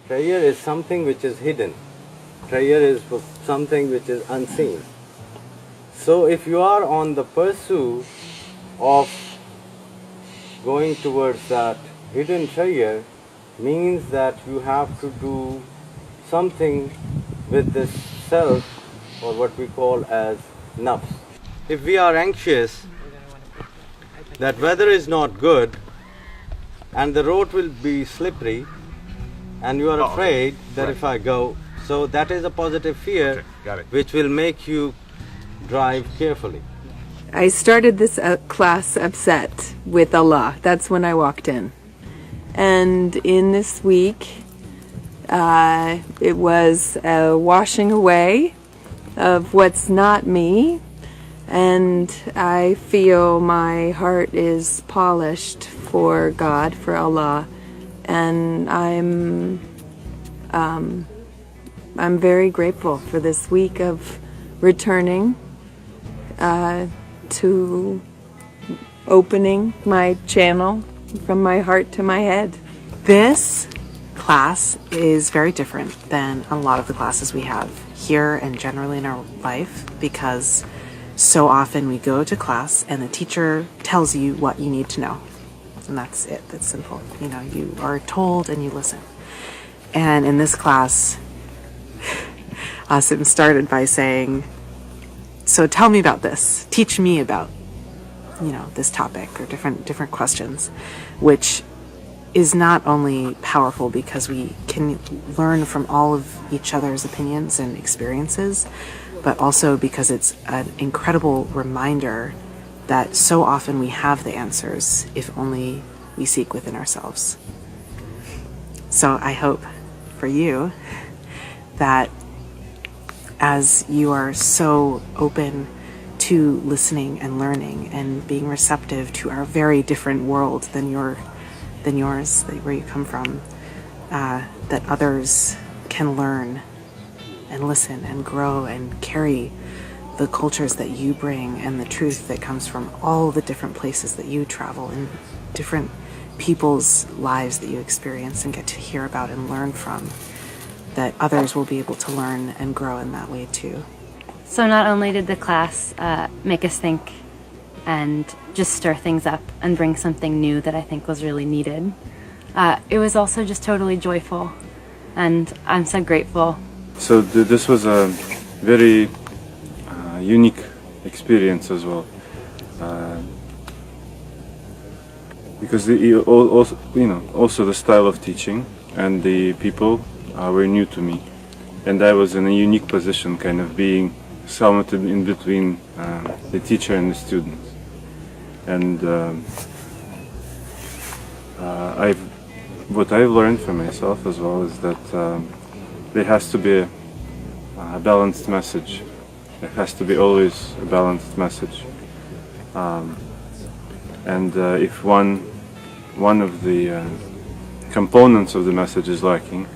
Prayer is something which is hidden. Prayer is something which is unseen. So if you are on the pursuit of going towards that hidden prayer, means that you have to do something with this self, or what we call as nafs. If we are anxious that weather is not good and the road will be slippery, and you are afraid that if I go, so that is a positive fear which will make you drive carefully. I started this class upset with Allah. That's when I walked in. And in this week, it was a washing away of what's not me, and I feel my heart is polished for God, for Allah, and I'm very grateful for this week of returning to opening my channel from my heart to my head. This class is very different than a lot of the classes we have here and generally in our life, because so often we go to class and the teacher tells you what you need to know. And that's it. That's simple. You know, you are told and you listen. And in this class, Asim started by saying, so tell me about this. Teach me about, you know, this topic, or different questions, which is not only powerful because we can learn from all of each other's opinions and experiences, but also because it's an incredible reminder that so often we have the answers if only we seek within ourselves. So I hope for you that as you are so open to listening and learning and being receptive to our very different world than yours, where you come from, that others can learn and listen and grow and carry the cultures that you bring and the truth that comes from all the different places that you travel and different people's lives that you experience and get to hear about and learn from, that others will be able to learn and grow in that way too. So not only did the class make us think and just stir things up and bring something new that I think was really needed, it was also just totally joyful, and I'm so grateful. So this was a very unique experience as well, because also the style of teaching and the people were new to me, and I was in a unique position, kind of being somewhat in between the teacher and the students. And what I've learned for myself as well is that there has to be a balanced message. There has to be always a balanced message. And if one of the components of the message is lacking,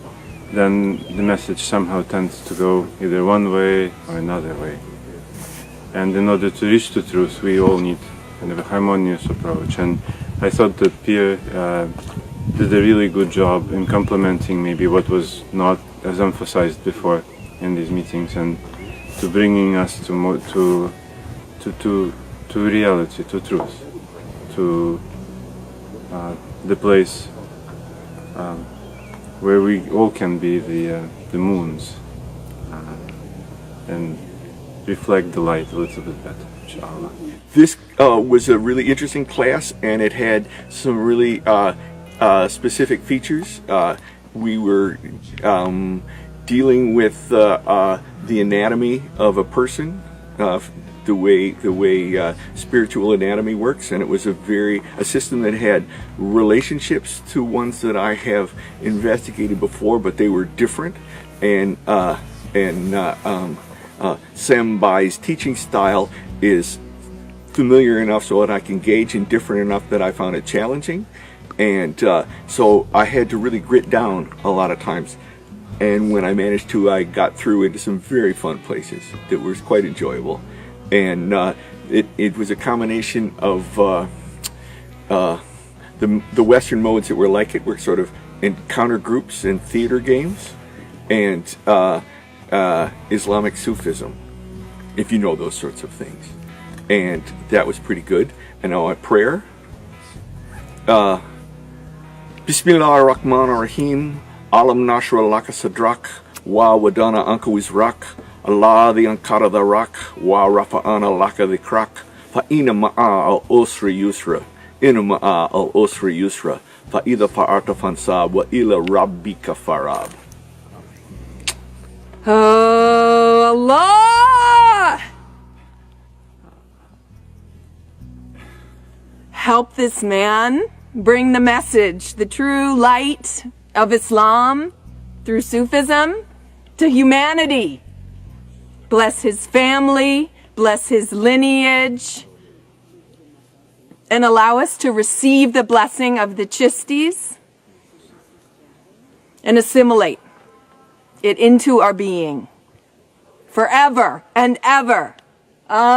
then the message somehow tends to go either one way or another way. And in order to reach the truth, we all need kind of a harmonious approach. And I thought that Pierre did a really good job in complementing maybe what was not as emphasized before in these meetings, and to bringing us to reality, to truth, to the place where we all can be the moons and reflect the light a little bit better, inshallah. This was a really interesting class, and it had some really specific features. We were dealing with the anatomy of a person, the way spiritual anatomy works, and it was a system that had relationships to ones that I have investigated before, but they were different. And Sam Bai's teaching style is familiar enough so that I can gauge, and different enough that I found it challenging. And so I had to really grit down a lot of times. And when I managed to, I got through into some very fun places that was quite enjoyable. And it was a combination of the Western modes that were like it were sort of encounter groups and theater games, and Islamic Sufism, if you know those sorts of things. And that was pretty good. And now at prayer, Bismillah ar-Rahman ar-Rahim, Alam Nashra Laka Sadrak, Wa Wadana Anka Wizrak, Allah the Ankara the Rak, Wa Rafa'ana Laka the Krak, Fa'ina Ma'a al-Usri Yusra, Ina Ma'a al-Usri Yusra, Fa'ida Fa'arta Fansab, Wa Ila Rabbika Farab. Oh, Allah! Help this man bring the message, the true light of Islam through Sufism to humanity. Bless his family, bless his lineage, and allow us to receive the blessing of the Chistis and assimilate it into our being forever and ever. Amen.